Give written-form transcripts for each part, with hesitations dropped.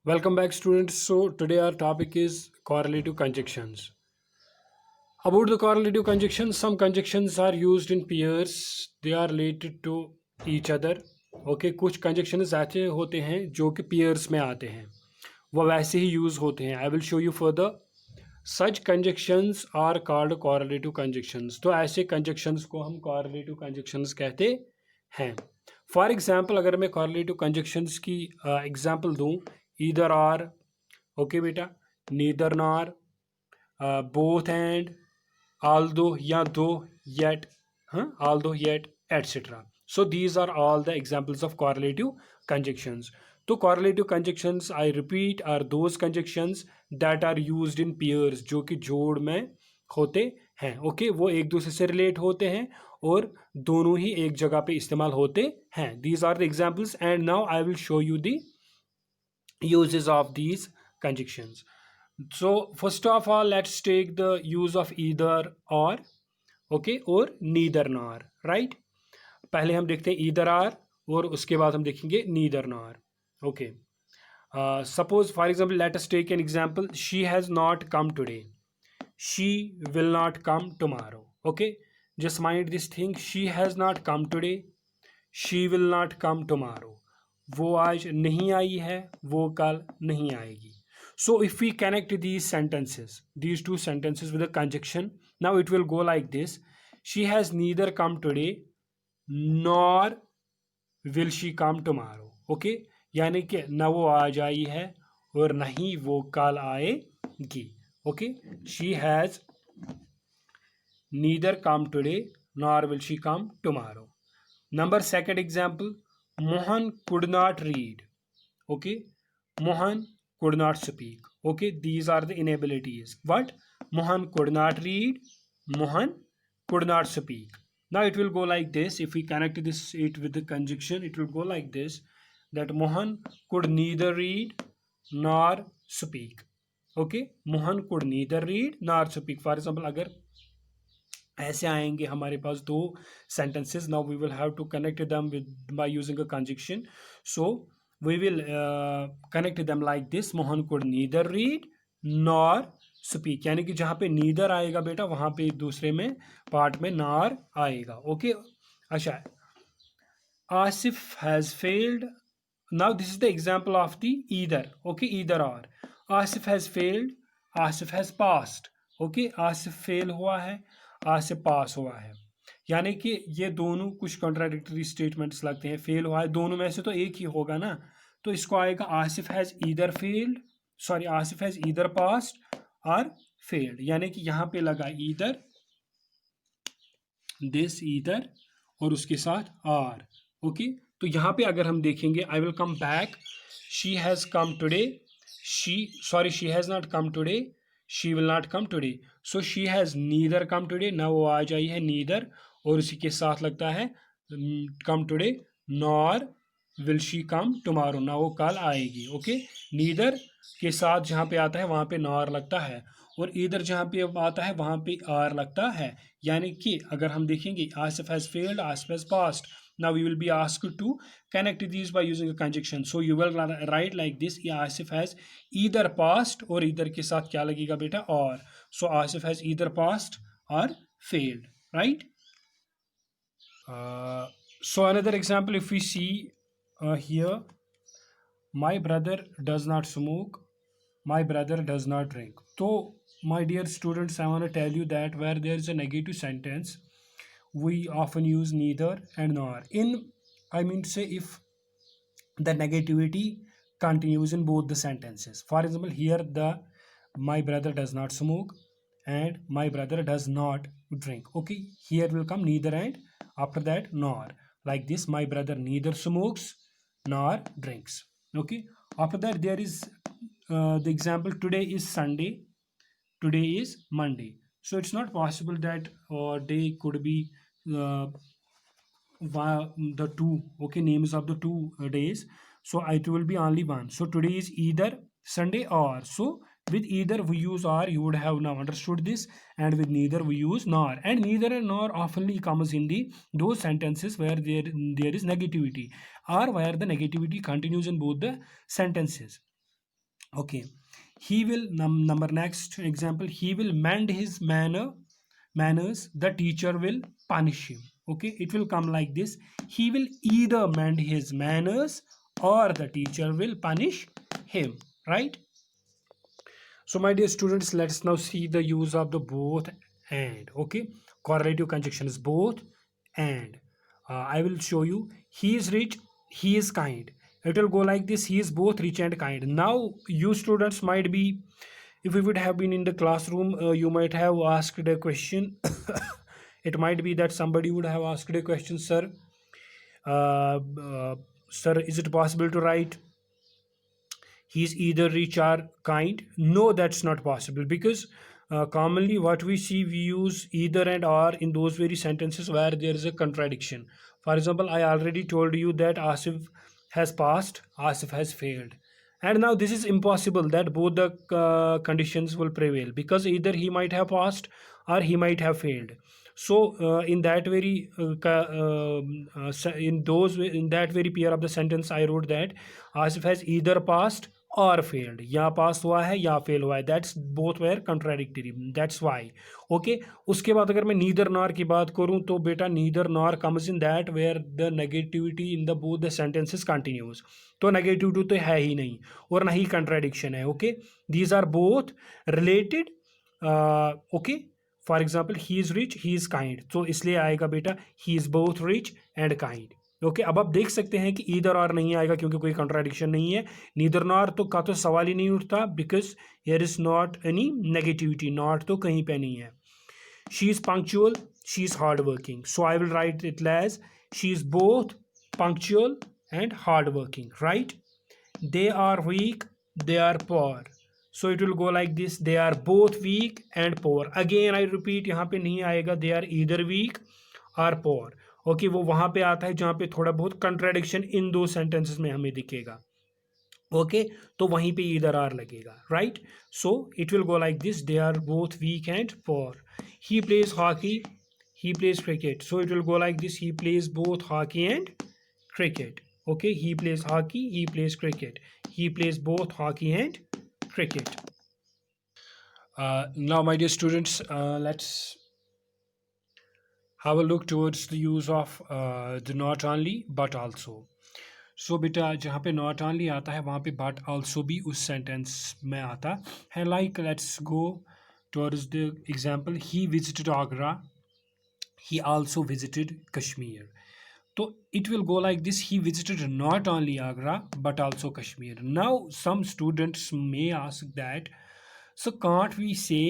Welcome back, students. So, today our topic is correlative conjunctions. About the correlative conjunctions, some conjunctions are used in pairs, they are related to each other. Okay, कुछ conjunctions ऐसे होते हैं जो कि pairs में आते हैं, वो वैसे ही यूज होते हैं. I will show you further. Such conjunctions are called correlative conjunctions. तो ऐसे conjunctions को हम correlative conjunctions कहते हैं. फॉर एग्जाम्पल अगर मैं correlative conjunctions की एग्जाम्पल दूँ, ईदर आर, ओके बेटा, neither nor, both and, although या दो, yet, although yet, etc. So these are all the examples of correlative conjunctions. तो correlative conjunctions, I repeat, are those conjunctions that are used in pairs, जो कि जोड़ में होते हैं. ओके, वो एक दूसरे से रिलेट होते हैं और दोनों ही एक जगह पे इस्तेमाल होते हैं. These are the examples and now I will show you the uses of these conjunctions. So first of all, let's take the use of either or, okay, or neither nor, right? पहले हम देखते हैं either or और उसके बाद हम देखेंगे neither nor. Okay. Suppose for example, let us take an example. She has not come today. She will not come tomorrow. Okay, just mind this thing. She has not come today. She will not come tomorrow. वो आज नहीं आई है, वो कल नहीं आएगी. So if we connect these two sentences with a conjunction, now it will go like this. She has neither come today nor will she come tomorrow. Okay, यानी कि न वो आज आई है और न ही वो कल आएगी. Okay, she has neither come today nor will she come tomorrow. Number second example, Mohan could not read. Okay, Mohan could not speak. Okay, these are the inabilities. What? Mohan could not read, Mohan could not speak. Now it will go like this. If we connect it with the conjunction, it will go like this, that Mohan could neither read nor speak. Okay, Mohan could neither read nor speak. For example, अगर ऐसे आएंगे हमारे पास दो sentences, now we will have to connect them by using a conjunction. So we will connect them like this. Mohan could neither read nor speak, यानी कि जहाँ पे neither आएगा बेटा वहाँ पे दूसरे में पार्ट में nor आएगा. ओके, अच्छा, Asif has failed. Now this is the example of the either. Okay, either or. Asif has failed, Asif has passed. Okay, Asif fail हुआ है, Asif पास हुआ है. यानी कि ये दोनों कुछ कॉन्ट्राडिक्टरी स्टेटमेंट्स लगते हैं. फेल हुआ है, दोनों में से तो एक ही होगा ना, तो इसको आएगा Asif has either failed, sorry Asif has either passed और फेल्ड. यानी कि यहाँ पे लगा ईदर, दिस ईदर और उसके साथ आर. ओके, तो यहाँ पे अगर हम देखेंगे, I will come back. She has come today, she has not come today, she will not come today. So she has neither come today, ना वो आज आई है नीदर, और उसी के साथ लगता है कम today, nor will she come tomorrow, ना वो कल आएगी. ओके, नीदर के साथ जहाँ पे आता है वहाँ पे नॉर लगता है, और इधर जहाँ पे आता है वहाँ पे आर लगता है. यानी कि अगर हम देखेंगे Asif has failed, Asif has passed. Now we will be asked to connect these by using a conjunction. So you will write like this, Asif has either passed, और इधर के साथ क्या लगेगा बेटा, और. So Asif has either passed or failed, right? So another example, if we see here, my brother does not smoke, my brother does not drink. So my dear students, I want to tell you that where there is a negative sentence, we often use neither and nor. I mean to say, if the negativity continues in both the sentences. For example, here the my brother does not smoke and my brother does not drink. Okay, here will come neither and after that nor, like this, my brother neither smokes nor drinks. Okay, after that there is the example, today is Sunday, today is Monday. So it's not possible that day could be uh, the two, okay, names of the 2 days. So it will be only one. So today is either Sunday or. So with either we use or, you would have now understood this, and with neither we use nor. And neither and nor oftenly comes in the those sentences where there is negativity, or where the negativity continues in both the sentences. Okay, he will number next example, he will mend his manners, the teacher will punish him. Okay, it will come like this, he will either mend his manners or the teacher will punish him, right? So my dear students, let's now see the use of the both and. Okay, correlative conjunction is both and. I will show you, he is rich, he is kind. It will go like this, he is both rich and kind. Now you students might be, if you would have been in the classroom, you might have asked a question. It might be that somebody would have asked a question, sir, uh, uh, sir, is it possible to write he's either rich or kind? No, that's not possible, because commonly what we see, we use either and or in those very sentences where there is a contradiction. For example, I already told you that Asif has passed, Asif has failed, and now this is impossible that both the conditions will prevail, because either he might have passed or he might have failed. So in that very in that very pair of the sentence, I wrote that Asif has either passed और failed, या pass हुआ है या fail हुआ है, that's both were contradictory, that's why. Okay, उसके बाद अगर मैं नीदर नॉर की बात करूं, तो बेटा neither nor comes in that where the negativity in the both the sentences continues. तो नेगेटिविटी तो है ही नहीं और ना ही कंट्राडिक्शन है। Okay, these are both related. Okay, for example he is rich, he is kind, तो इसलिए आएगा बेटा he is both rich and kind. Okay, अब आप देख सकते हैं कि ईदर और नहीं आएगा क्योंकि कोई कंट्राडिक्शन नहीं है। नीदर नॉर तो का तो सवाल ही नहीं उठता, because here is not any negativity, not तो कहीं पे नहीं है। She is punctual, she is hard working, so I will write it as she is both punctual and hard working, right? They are weak, they are poor, so it will go like this, they are both weak and poor. Again I repeat, यहाँ पे नहीं आएगा they are either weak और poor. Okay, वो वहां पे आता है जहां पे थोड़ा बहुत कंट्राडिक्शन इन दो सेंटेंसेस में हमें दिखेगा। ओके, तो वहीं पे इधर आर लगेगा, right? So it will go like this, they are both weak and poor. He plays hockey, he plays cricket, so it will go like this, he plays both hockey and cricket. Okay, he plays hockey, he plays cricket, he plays both hockey and cricket. Now my dear students, let's have a look towards the use of the not only but also. So बेटा जहाँ पे not only आता है वहाँ पे but also भी उस sentence में आता है। Like let's go towards the example, he visited Agra, he also visited Kashmir. So it will go like this, he visited not only Agra but also Kashmir. Now some students may ask that, so can't we say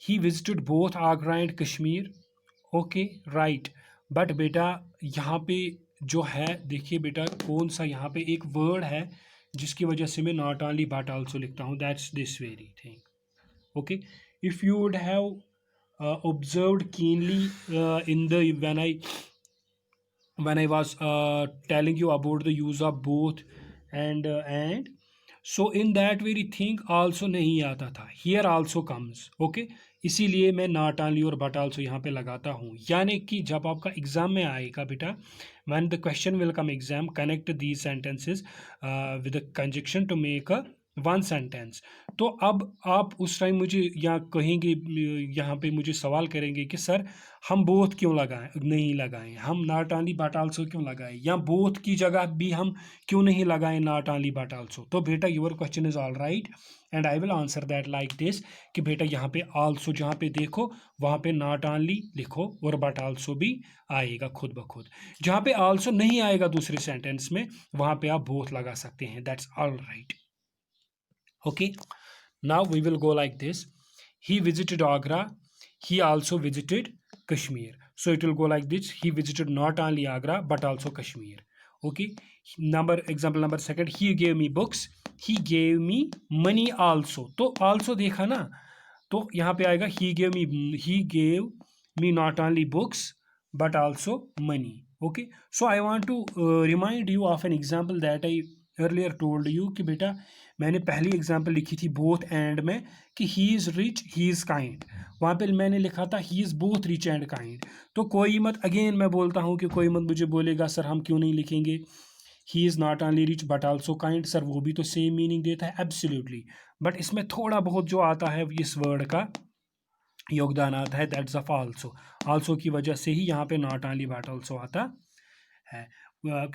he visited both Agra and Kashmir? Okay, right, but बेटा यहाँ पे जो है, देखिए बेटा कौन सा यहाँ पे एक वर्ड है जिसकी वजह से मैं नॉट ओनली बट आल्सो लिखता हूँ, that's this very thing. Okay, if you would have observed keenly in the when I was telling you about the use of both and, so in that very thing also नहीं आता था, here also comes. Okay, इसीलिए मैं not only और but also यहाँ पे लगाता हूँ। यानी कि जब आपका एग्जाम में आएगा बेटा, when the question will come exam, connect these sentences with the conjunction to make a one sentence. तो अब आप उस टाइम मुझे या कहेंगे, यहाँ पे मुझे सवाल करेंगे कि सर हम बोथ क्यों लगाएं, नहीं लगाएं, हम नॉट ओनली बट आल्सो क्यों लगाएं, या बोथ की जगह भी हम क्यों नहीं लगाएं नॉट ओनली बट आल्सो। तो बेटा your question is all right and I will answer that like this, कि बेटा यहाँ पे आल्सो जहाँ पे देखो वहाँ पे नॉट ओनली लिखो और बट आल्सो भी आएगा खुद ब खुद। जहाँ पे आल्सो नहीं आएगा दूसरे सेंटेंस में, वहाँ पे आप बोथ लगा सकते हैं, that's all right. Okay, now we will go like this, he visited Agra, he also visited Kashmir, so it will go like this, he visited not only Agra but also Kashmir. Okay, example number second, he gave me books, he gave me money also। तो also देखा ना, तो यहाँ पे आएगा he gave me not only books but also money। Okay, so I want to remind you of an example that I earlier told you कि बेटा मैंने पहली एग्जाम्पल लिखी थी बोथ एंड में कि he is rich, he is kind, वहाँ पे मैंने लिखा था he is both rich and kind. तो कोई मत, अगेन मैं बोलता हूँ कि कोई मत मुझे बोलेगा सर हम क्यों नहीं लिखेंगे he is not only rich but also kind, sir वो भी तो सेम मीनिंग देता है, एब्सोल्युटली, बट इसमें थोड़ा बहुत जो आता है इस वर्ड का योगदान आता है, दैट्स ऑफ आल्सो, आल्सो की वजह से ही यहाँ पे नॉट ओनली बट आल्सो आता है।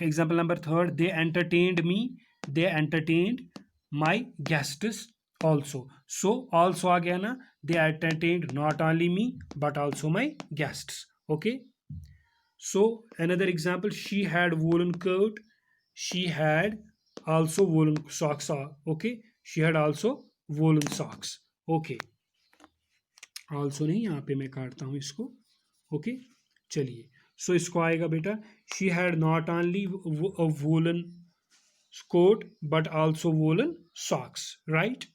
Example number third, they entertained me, they entertained my guests also, so also आ गया ना, they entertained not only me but also my guests, okay. So another example, she had woolen coat, she had also woolen socks, okay, she had also woolen socks, okay, also नहीं, यहाँ पे मैं काटता हूँ इसको, ओके, चलिए, सो इसको आएगा बेटा, she had not only a woolen coat but also woolen socks, right?